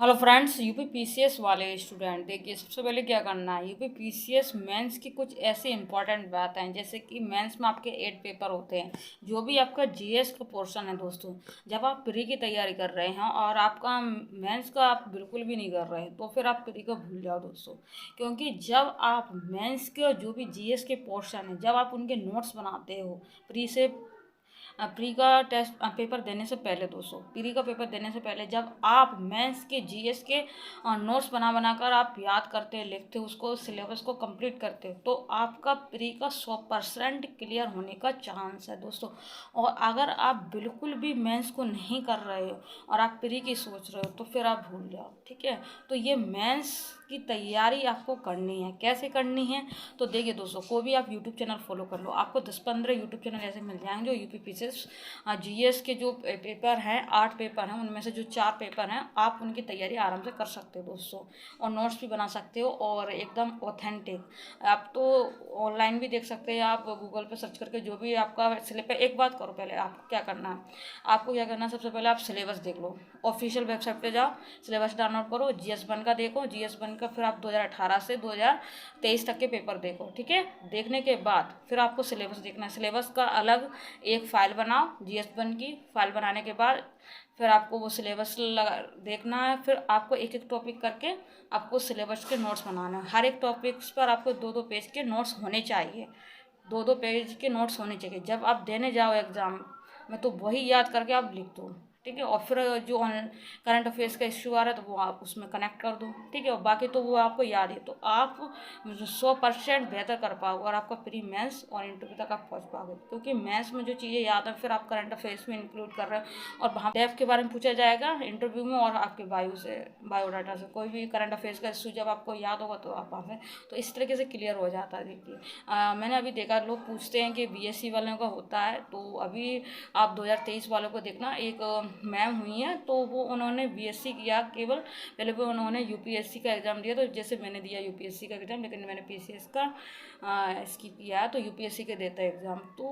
Hello friends, UP PCS वाले student देखिए, सबसे पहले क्या करना है। यूपी पीसीएस मेंस की कुछ ऐसी इंपॉर्टेंट बातें हैं, जैसे कि मेंस में आपके 8 पेपर होते हैं। जो भी आपका जीएस का पोर्शन है दोस्तों, जब आप प्री की तैयारी कर रहे हैं और आपका मेंस का आप बिल्कुल भी नहीं कर रहे हैं, तो फिर आप प्री को भूल जाओ दोस्तों। क्योंकि जब आप मेंस के जो भी जीएस के पोर्शन है, जब आप उनके नोट्स बनाते हो प्री से, प्री का टेस्ट पेपर देने से पहले दोस्तों, प्री का पेपर देने से पहले जब आप मेंस के जीएस के नोट्स बना बना कर आप याद करते हैं, लिखते हो, उसको सिलेबस को कंप्लीट करते हो, तो आपका प्री का 100% क्लियर होने का चांस है दोस्तों। और अगर आप बिल्कुल भी मेंस को नहीं कर रहे हो और आप प्री की सोच रहे हो, तो फिर आप भूल जाओ, ठीक है। तो ये मेंस की तैयारी आपको करनी है। कैसे करनी है? तो देखिए दोस्तों, कोई भी आप यूट्यूब चैनल फॉलो कर लो, आपको 10-15 यूट्यूब चैनल ऐसे मिल जाएंगे जो यूपी पीसीएस जीएस के जो पेपर हैं, 8 पेपर हैं, उनमें से जो 4 पेपर हैं, आप उनकी तैयारी आराम से कर सकते हो दोस्तों। और नोट्स भी बना सकते हो और एकदम ऑथेंटिक। आप तो ऑनलाइन भी देख सकते हैं, आप गूगल पे सर्च करके जो भी आपका सिलेबस। एक बात करो, पहले आपको क्या करना है, सबसे पहले आप सिलेबस देख लो। ऑफिशियल वेबसाइट पे जाओ, सिलेबस डाउनलोड करो, जीएस 1 का देखो, जीएस 1 का फिर आप 2018 से 2023 तक के पेपर देखो, ठीक है। देखने के बाद फिर आपको सिलेबस देखना है। सिलेबस का अलग एक फ़ाइल बनाओ, जीएस 1 की फ़ाइल बनाने के बाद फिर आपको वो सिलेबस देखना है। फिर आपको एक एक टॉपिक करके आपको सिलेबस के नोट्स बनाना है। हर एक टॉपिक्स पर आपको 2-2 पेज के नोट्स होने चाहिए, 2-2 पेज के नोट्स होने चाहिए। जब आप देने जाओ एग्ज़ाम में, तो वही याद करके आप लिख दो, ठीक है। और फिर जो करंट अफेयर्स का इश्यू आ रहा है, तो वो आप उसमें कनेक्ट कर दो, ठीक है। और बाकी तो वो आपको याद है, तो आप 100% बेहतर कर पाओगे और आपका प्री मेंस और इंटरव्यू तक आप पहुंच पाओगे। क्योंकि मेंस में जो चीज़ें याद है, फिर आप करंट अफेयर्स में इंक्लूड कर रहे हो, और वहाँ डेफ के बारे में पूछा जाएगा इंटरव्यू में, और आपके बायोडाटा से कोई भी करंट अफेयर्स का इश्यू जब आपको याद होगा, तो आप वहाँ से तो इस तरीके से क्लियर हो जाता है। देखिए, मैंने अभी देखा, लोग पूछते हैं कि बीएससी वालों का होता है, तो अभी आप 2023 वालों को देखना, एक मैम हुई हैं, तो वो उन्होंने बीएससी किया केवल। पहले वो उन्होंने यूपीएससी का एग्ज़ाम दिया, तो जैसे मैंने दिया यूपीएससी का एग्ज़ाम, लेकिन मैंने पीसीएस का स्किप किया, तो यूपीएससी के देता है एग्ज़ाम। तो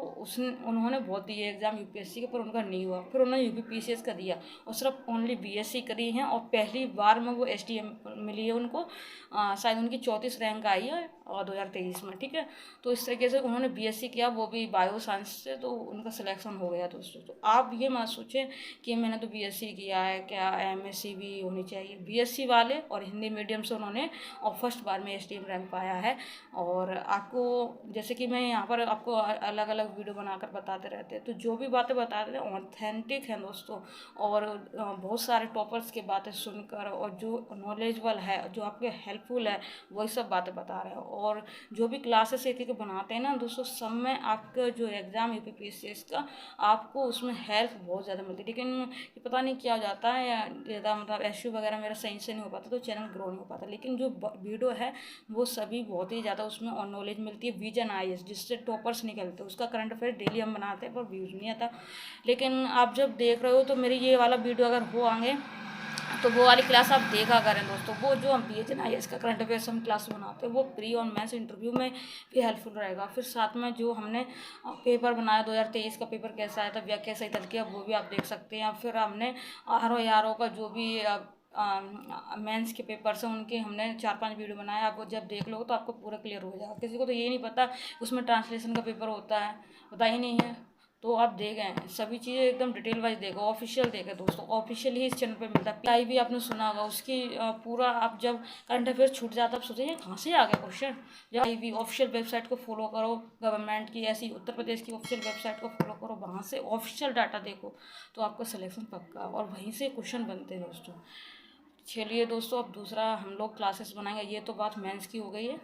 उन्होंने बहुत दिए एग्ज़ाम यूपीएससी के, पर उनका नहीं हुआ। फिर उन्होंने यूपी पीसीएस का दिया और सिर्फ ओनली बीएससी करी है, और पहली बार में वो एसडीएम मिली है उनको। शायद उनकी 34 रैंक आई है और 2023 में, ठीक है। तो इस तरीके से उन्होंने बीएससी किया, वो भी बायो साइंस से, तो उनका सिलेक्शन हो गया दोस्तों। तो आप ये मत सोचें कि मैंने तो बीएससी किया है, क्या एमएससी भी होनी चाहिए। बीएससी वाले और हिंदी मीडियम से उन्होंने और फर्स्ट बार में एसडीएम रैंक पाया है। और आपको, जैसे कि मैं यहाँ पर आपको अलग अलग वीडियो बनाकर बताते रहते हैं, तो जो भी बातें बता रहे हैं ऑथेंटिक हैं दोस्तों। और बहुत सारे टॉपर्स की बातें सुनकर, और जो नॉलेजेबल है, जो आपके हेल्पफुल है, वही सब बातें बता रहे हैं। और जो भी क्लासेस एक एक बनाते हैं ना दोस्तों, सब में आपका जो एग्ज़ाम यूपीपीसीएस का, आपको उसमें हेल्प बहुत ज़्यादा मिलती है। लेकिन ये पता नहीं क्या हो जाता है, या ज़्यादा मतलब एशू वगैरह मेरा सही से नहीं हो पाता, तो चैनल ग्रो नहीं हो पाता। लेकिन जो वीडियो है वो सभी बहुत ही ज़्यादा उसमें और नॉलेज मिलती है। विजन आईएएस जिससे टॉपर्स निकलते हैं, उसका करंट अफेयर डेली हम बनाते हैं, पर व्यूज़ नहीं आता। लेकिन आप जब देख रहे हो, तो मेरी ये वाला वीडियो अगर हो आगे, तो वो वाली क्लास आप देखा करें दोस्तों। वो जो हम बीएचएनआईएस का करंट अफेयर्स हम क्लास बनाते हैं, वो प्री और मेंस इंटरव्यू में भी हेल्पफुल रहेगा। फिर साथ में जो हमने पेपर बनाया, 2023 का पेपर कैसा आया था, व्याख्या सही तरीके का, वो भी आप देख सकते हैं। फिर हमने आर ओ का जो भी मेंस के पेपर्स हैं, उनके हमने 4-5 वीडियो बनाए। आप वो जब देख लो, तो आपको पूरा क्लियर हो जाएगा। किसी को तो ये नहीं पता उसमें ट्रांसलेशन का पेपर होता है, पता ही नहीं है। तो आप देखें, सभी चीज़ें एकदम डिटेल वाइज देखो, ऑफिशियल देखें दोस्तों। ऑफिशियल ही इस चैनल पे मिलता है। पीआई भी आपने सुना होगा, उसकी पूरा आप जब करंट अफेयर छूट जाता है, आप सोचेंगे कहाँ से आ गया क्वेश्चन। जब आई भी ऑफिशियल वेबसाइट को फॉलो करो, गवर्नमेंट की ऐसी उत्तर प्रदेश की ऑफिशियल वेबसाइट को फॉलो करो, वहाँ से ऑफिशियल डाटा देखो, तो आपका सिलेक्शन पक्का, और वहीं से क्वेश्चन बनते हैं दोस्तों। चलिए दोस्तों, अब दूसरा हम लोग क्लासेस बनाएंगे। ये तो बात मेंस की हो गई है।